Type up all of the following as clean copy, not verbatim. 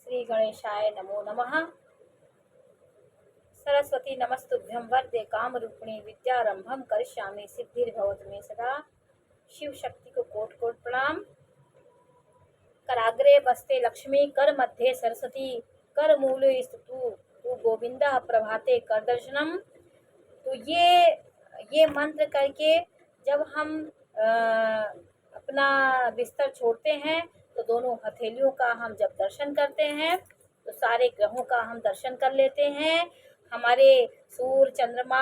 श्री गणेशाय नमो नमः। सरस्वती नमस्तुभ्यं वरदे कामरूपिणी विद्यारंभं करिष्यामि सिद्धिर्भवतु मे सदा। शिव शक्ति को कोट कोट प्रणाम। कराग्रे बस्ते लक्ष्मी कर मध्ये सरस्वती कर मूले स्तुतु तू गोविंदा प्रभाते कर दर्शनम। तो ये मंत्र करके जब हम अपना बिस्तर छोड़ते हैं तो दोनों हथेलियों का हम जब दर्शन करते हैं तो सारे ग्रहों का हम दर्शन कर लेते हैं। हमारे सूर्य चंद्रमा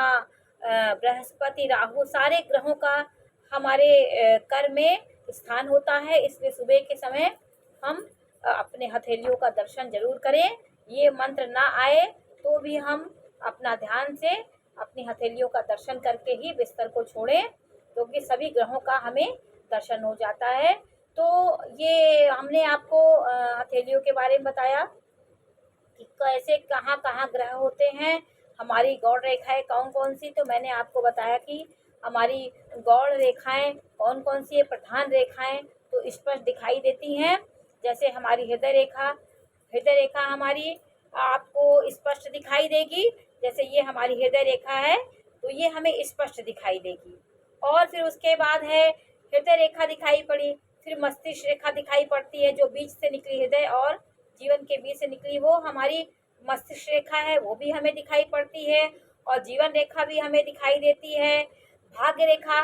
बृहस्पति राहु सारे ग्रहों का हमारे कर में स्थान होता है। इसलिए सुबह के समय हम अपने हथेलियों का दर्शन जरूर करें। ये मंत्र ना आए तो भी हम अपना ध्यान से अपनी हथेलियों का दर्शन करके ही बिस्तर को छोड़ें, क्योंकि सभी ग्रहों का हमें दर्शन हो जाता है। तो ये हमने आपको हथेलियों के बारे में बताया कि कैसे कहाँ कहाँ ग्रह होते हैं, हमारी गौड़ रेखाएं कौन कौन सी। तो मैंने आपको बताया कि हमारी गौड़ रेखाएं कौन कौन सी है। प्रधान रेखाएं तो स्पष्ट दिखाई देती हैं, जैसे हमारी हृदय रेखा हमारी आपको स्पष्ट दिखाई देगी। जैसे ये हमारी हृदय रेखा है तो ये हमें स्पष्ट दिखाई देगी। और फिर उसके बाद है हृदय रेखा दिखाई पड़ी, फिर मस्तिष्क रेखा दिखाई पड़ती है जो बीच से निकली, हृदय और जीवन के बीच से निकली वो हमारी मस्तिष्क रेखा है, वो भी हमें दिखाई पड़ती है। और जीवन रेखा भी हमें दिखाई देती है। भाग्य रेखा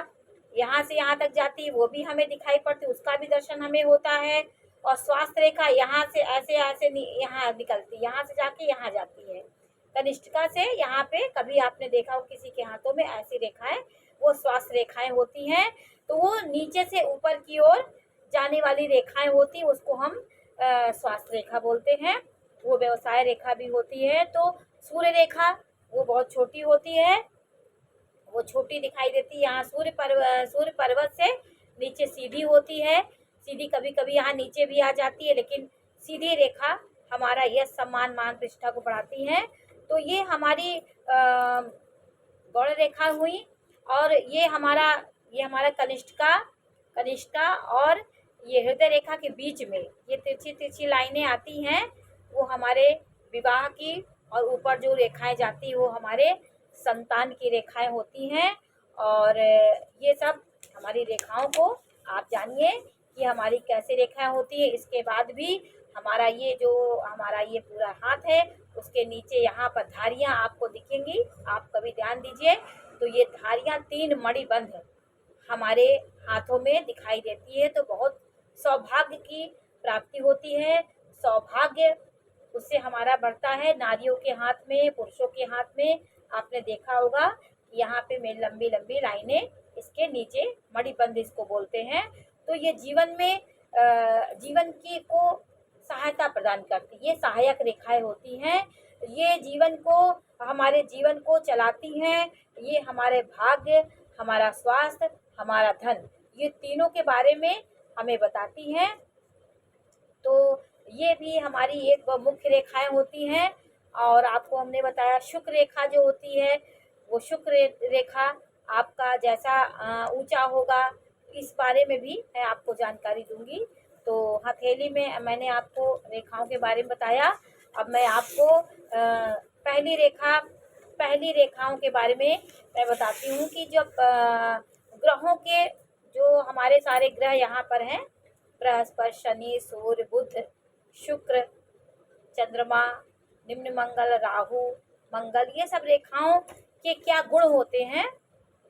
यहाँ से यहाँ तक जाती है, वो भी हमें दिखाई पड़ती है, उसका भी दर्शन हमें होता है। और स्वास्थ्य रेखा यहाँ से ऐसे ऐसे यहाँ निकलती, यहाँ से जाके यहाँ जाती है। कनिष्ठिका से यहाँ पे कभी आपने देखा हो किसी के हाथों में ऐसी रेखाएं, वो स्वास्थ्य रेखाएं होती हैं। तो वो नीचे से ऊपर की ओर जाने वाली रेखाएं होती, उसको हम स्वास्थ्य रेखा बोलते हैं। वो व्यवसाय रेखा भी होती है। तो सूर्य रेखा वो बहुत छोटी होती है, वो छोटी दिखाई देती है। यहाँ सूर्य पर्वत से नीचे सीधी होती है, सीधी कभी कभी यहाँ नीचे भी आ जाती है, लेकिन सीधी रेखा हमारा यश सम्मान मान प्रतिष्ठा को बढ़ाती है। तो ये हमारी गौड़ रेखा हुई। और ये हमारा कनिष्ठा और ये हृदय रेखा के बीच में ये तिरछी तिरछी लाइनें आती हैं, वो हमारे विवाह की। और ऊपर जो रेखाएं जाती है वो हमारे संतान की रेखाएं होती हैं। और ये सब हमारी रेखाओं को आप जानिए कि हमारी कैसे रेखाएं होती है। इसके बाद भी हमारा ये पूरा हाथ है, उसके नीचे यहाँ पर धारियाँ आपको दिखेंगी, आप कभी ध्यान दीजिए। तो ये धारियाँ 3 मणिबंध हमारे हाथों में दिखाई देती है। तो बहुत सौभाग्य की प्राप्ति होती है, सौभाग्य उससे हमारा बढ़ता है। नारियों के हाथ में, पुरुषों के हाथ में आपने देखा होगा कि यहाँ पे में लंबी लंबी लाइनें, इसके नीचे मणिबंध इसको बोलते हैं। तो ये जीवन की को सहायता प्रदान करती, ये सहायक रेखाएं होती हैं। ये हमारे जीवन को चलाती हैं। ये हमारे भाग्य, हमारा स्वास्थ्य, हमारा धन, ये तीनों के बारे में हमें बताती हैं। तो ये भी हमारी एक मुख्य रेखाएं होती हैं। और आपको हमने बताया शुक्र रेखा जो होती है, वो शुक्र रेखा आपका जैसा ऊंचा होगा, इस बारे में भी मैं आपको जानकारी दूंगी। तो हथेली में मैंने आपको रेखाओं के बारे में बताया। अब मैं आपको पहली रेखाओं के बारे में मैं बताती हूँ कि जब ग्रहों के जो हमारे सारे ग्रह यहाँ पर हैं, बृहस्पति, शनि, सूर्य, बुध, शुक्र, चंद्रमा, निम्न मंगल, राहु, मंगल, ये सब रेखाओं के क्या गुण होते हैं,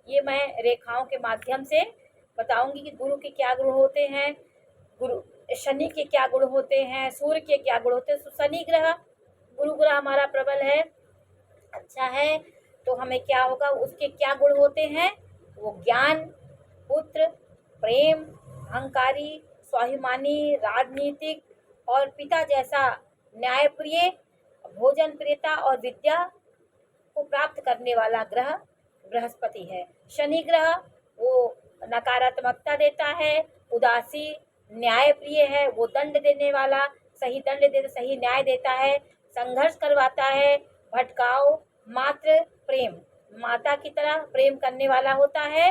ये मैं रेखाओं के माध्यम से बताऊंगी कि गुरु के क्या गुण होते हैं, शनि के क्या गुण होते हैं, सूर्य के क्या गुण होते हैं। तो शनि ग्रह, गुरु ग्रह हमारा प्रबल है, अच्छा है, तो हमें क्या होगा, उसके क्या गुण होते हैं। वो ज्ञान, पुत्र, प्रेम, अहंकारी, स्वाभिमानी, राजनीतिक और पिता जैसा न्यायप्रिय, भोजन प्रियता और विद्या को प्राप्त करने वाला ग्रह बृहस्पति है। शनि ग्रह वो नकारात्मकता देता है, उदासी, न्यायप्रिय है, वो दंड देने वाला, सही न्याय देता है, संघर्ष करवाता है, भटकाव, मात्र प्रेम, माता की तरह प्रेम करने वाला होता है,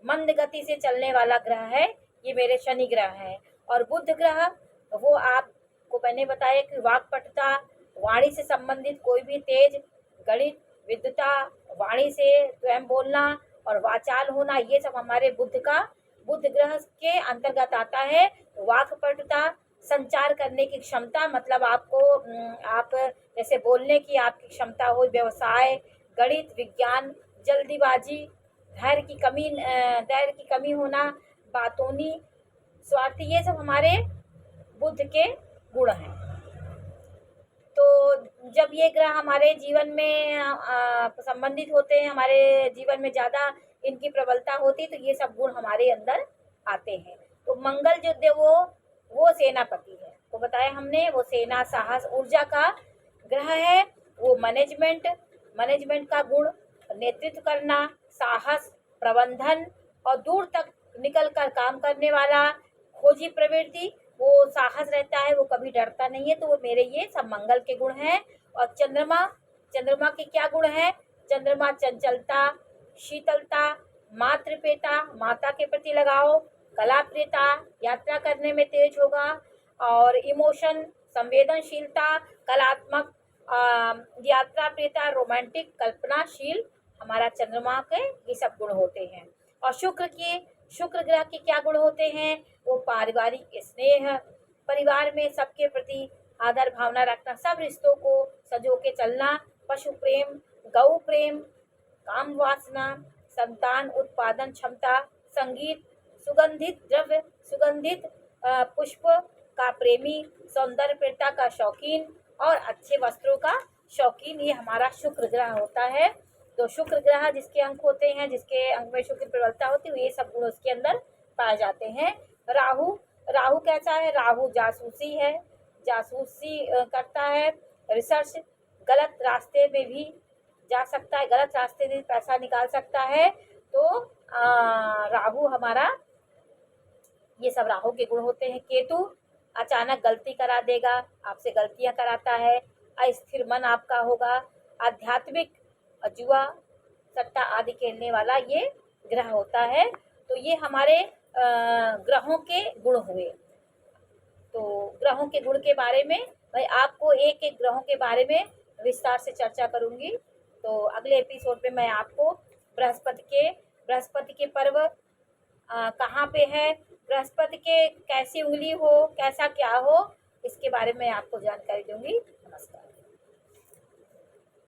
मंद गति से चलने वाला ग्रह है, ये मेरे शनि ग्रह है। और बुध ग्रह वो आपको मैंने बताया कि वाक्पटुता, वाणी से संबंधित कोई भी तेज, गणित, विद्वता, वाणी से स्वयं बोलना और वाचाल होना, ये सब हमारे बुध ग्रह के अंतर्गत आता है। वाक्पटुता, संचार करने की क्षमता, मतलब आप जैसे बोलने की आपकी क्षमता हो, व्यवसाय, गणित, विज्ञान, जल्दीबाजी, धैर्य की कमी होना, बातूनी, स्वार्थी, ये सब हमारे बुध के गुण हैं। तो जब ये ग्रह हमारे जीवन में संबंधित होते हैं, हमारे जीवन में ज़्यादा इनकी प्रबलता होती है, तो ये सब गुण हमारे अंदर आते हैं। तो मंगल जो दे वो सेनापति है, तो बताया हमने, वो सेना, साहस, ऊर्जा का ग्रह है। वो मैनेजमेंट का गुण, नेतृत्व करना, साहस, प्रबंधन और दूर तक निकल कर काम करने वाला, खोजी प्रवृत्ति, वो साहस रहता है, वो कभी डरता नहीं है। तो वो मेरे ये सब मंगल के गुण हैं। और चंद्रमा के क्या गुण है? चंद्रमा चंचलता, शीतलता, मातृप्रियता, माता के प्रति लगाव, कला प्रियता, यात्रा करने में तेज होगा, और इमोशन, संवेदनशीलता, कलात्मक, यात्रा प्रियता, रोमांटिक, कल्पनाशील, हमारा चंद्रमा के ये सब गुण होते हैं। और शुक्र ग्रह के क्या गुण होते हैं? वो पारिवारिक स्नेह, परिवार में सबके प्रति आदर भावना रखना, सब रिश्तों को सजो के चलना, पशु प्रेम, गौ प्रेम, काम वासना, संतान उत्पादन क्षमता, संगीत, सुगंधित द्रव्य, सुगंधित पुष्प का प्रेमी, सौंदर्य प्रियता का शौकीन और अच्छे वस्त्रों का शौकीन, ये हमारा शुक्र ग्रह होता है। तो शुक्र ग्रह जिसके अंक होते हैं, जिसके अंक में शुक्र की प्रबलता होती है, ये सब गुण उसके अंदर पाए जाते हैं। राहु कैसा है? राहु जासूसी है, जासूसी करता है, रिसर्च, गलत रास्ते में भी जा सकता है, गलत रास्ते में पैसा निकाल सकता है। तो राहु हमारा, ये सब राहु के गुण होते हैं। केतु अचानक गलती करा देगा, आपसे गलतियां कराता है, अस्थिर मन आपका होगा, आध्यात्मिक, जुआ, सट्टा आदि खेलने वाला ये ग्रह होता है। तो ये हमारे ग्रहों के गुण हुए। तो ग्रहों के गुण के बारे में मैं आपको एक एक ग्रहों के बारे में विस्तार से चर्चा करूंगी। तो अगले एपिसोड में मैं आपको बृहस्पति के पर्व कहाँ पे है, बृहस्पति के कैसी उंगली हो, कैसा क्या हो, इसके बारे में आपको जानकारी दूंगी।